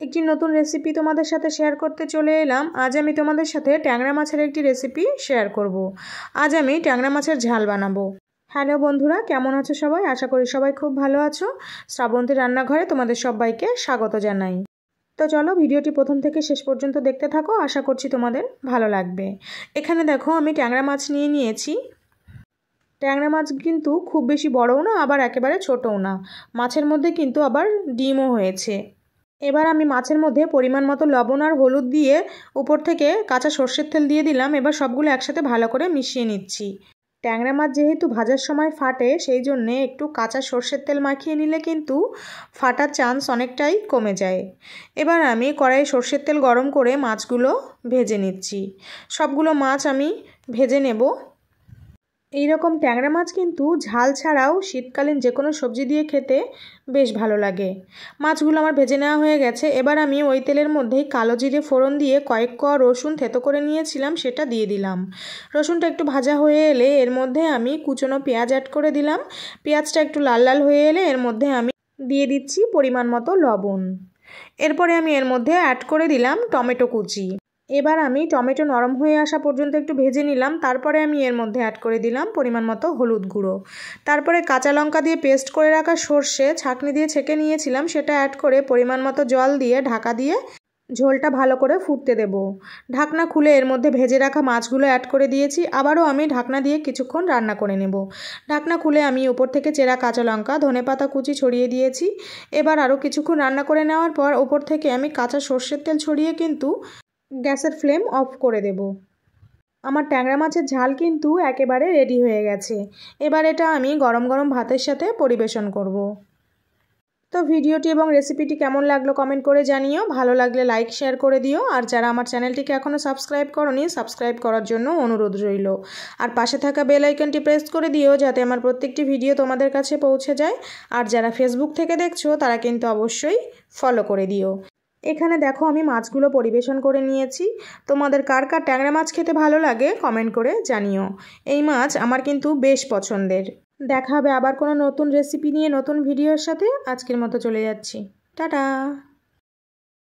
একটি নতুন রেসিপি তোমাদের সাথে শেয়ার করতে চলে এলাম। আজ আমি তোমাদের সাথে ট্যাংরা মাছের একটি রেসিপি শেয়ার করব। আজ আমি ট্যাংরা মাছের ঝাল বানাবো। হ্যালো বন্ধুরা, কেমন আছো সবাই? আশা করি সবাই খুব ভালো আছো। শ্রাবন্তী রান্নাঘরে তোমাদের সবাইকে স্বাগত জানাই। তো চলো ভিডিওটি প্রথম থেকে শেষ পর্যন্ত দেখতে থাকো, আশা করছি তোমাদের ভালো লাগবে। এখানে দেখো আমি ট্যাংরা মাছ নিয়ে নিয়েছি। ট্যাংরা মাছ কিন্তু খুব বেশি বড়ও না, আবার একেবারে ছোটও না। মাছের মধ্যে কিন্তু আবার ডিমও হয়েছে। এবার আমি মাছের মধ্যে পরিমাণ মতো লবণ আর হলুদ দিয়ে উপর থেকে কাঁচা সর্ষের তেল দিয়ে দিলাম। এবার সবগুলো একসাথে ভালো করে মিশিয়ে নিচ্ছি। ট্যাংরা মাছ যেহেতু ভাজার সময় ফাটে, সেই জন্যে একটু কাঁচা সর্ষের তেল মাখিয়ে নিলে কিন্তু ফাটার চান্স অনেকটাই কমে যায়। এবার আমি কড়াইয়ে সর্ষের তেল গরম করে মাছগুলো ভেজে নিচ্ছি। সবগুলো মাছ আমি ভেজে নেব। এই রকম ট্যাংরা মাছ কিন্তু ঝাল ছাড়াও শীতকালীন যে কোনো সবজি দিয়ে খেতে বেশ ভালো লাগে। মাছগুলো আমার ভেজে নেওয়া হয়ে গেছে। এবার আমি ওই তেলের মধ্যেই কালো জিরে ফোড়ন দিয়ে কয়েক কোয়া রসুন থেতো করে নিয়েছিলাম সেটা দিয়ে দিলাম। রসুনটা একটু ভাজা হয়ে এলে এর মধ্যে আমি কুচনো পেঁয়াজ অ্যাড করে দিলাম। পেঁয়াজটা একটু লাল লাল হয়ে এলে এর মধ্যে আমি দিয়ে দিচ্ছি পরিমাণ মতো লবণ। এরপরে আমি এর মধ্যে অ্যাড করে দিলাম টমেটো কুচি। এবার আমি টমেটো নরম হয়ে আসা পর্যন্ত একটু ভেজে নিলাম। তারপরে আমি এর মধ্যে অ্যাড করে দিলাম পরিমাণ মতো হলুদ গুঁড়ো। তারপরে কাঁচা লঙ্কা দিয়ে পেস্ট করে রাখা সর্ষে ছাঁকনি দিয়ে ছেঁকে নিয়েছিলাম, সেটা অ্যাড করে পরিমাণ মতো জল দিয়ে ঢাকা দিয়ে ঝোলটা ভালো করে ফুটতে দেব। ঢাকনা খুলে এর মধ্যে ভেজে রাখা মাছগুলো অ্যাড করে দিয়েছি। আবারও আমি ঢাকনা দিয়ে কিছুক্ষণ রান্না করে নেব। ঢাকনা খুলে আমি উপর থেকে চেরা কাঁচা লঙ্কা ধনেপাতা কুচি ছড়িয়ে দিয়েছি। এবার আরও কিছুক্ষণ রান্না করে নেওয়ার পর উপর থেকে আমি কাঁচা সর্ষের তেল ছড়িয়ে কিন্তু গ্যাসের ফ্লেম অফ করে দেব। আমার ট্যাংরা মাছের ঝাল কিন্তু একেবারে রেডি হয়ে গেছে। এবার এটা আমি গরম গরম ভাতের সাথে পরিবেশন করব। তো ভিডিওটি এবং রেসিপিটি কেমন লাগলো কমেন্ট করে জানিও। ভালো লাগলে লাইক শেয়ার করে দিও। আর যারা আমার চ্যানেলটিকে এখনও সাবস্ক্রাইব করোনি, সাবস্ক্রাইব করার জন্য অনুরোধ রইল। আর পাশে থাকা বেল আইকনটি প্রেস করে দিও যাতে আমার প্রত্যেকটি ভিডিও তোমাদের কাছে পৌঁছে যায়। আর যারা ফেসবুক থেকে দেখছো তারা কিন্তু অবশ্যই ফলো করে দিও। এখানে দেখো আমি মাছগুলো পরিবেশন করে নিয়েছি। তোমাদের কার কার ট্যাংরা মাছ খেতে ভালো লাগে কমেন্ট করে জানিও। এই মাছ আমার কিন্তু বেশ পছন্দের। দেখা হবে আবার কোনো নতুন রেসিপি নিয়ে নতুন ভিডিওর সাথে। আজকের মতো চলে যাচ্ছি, টাটা।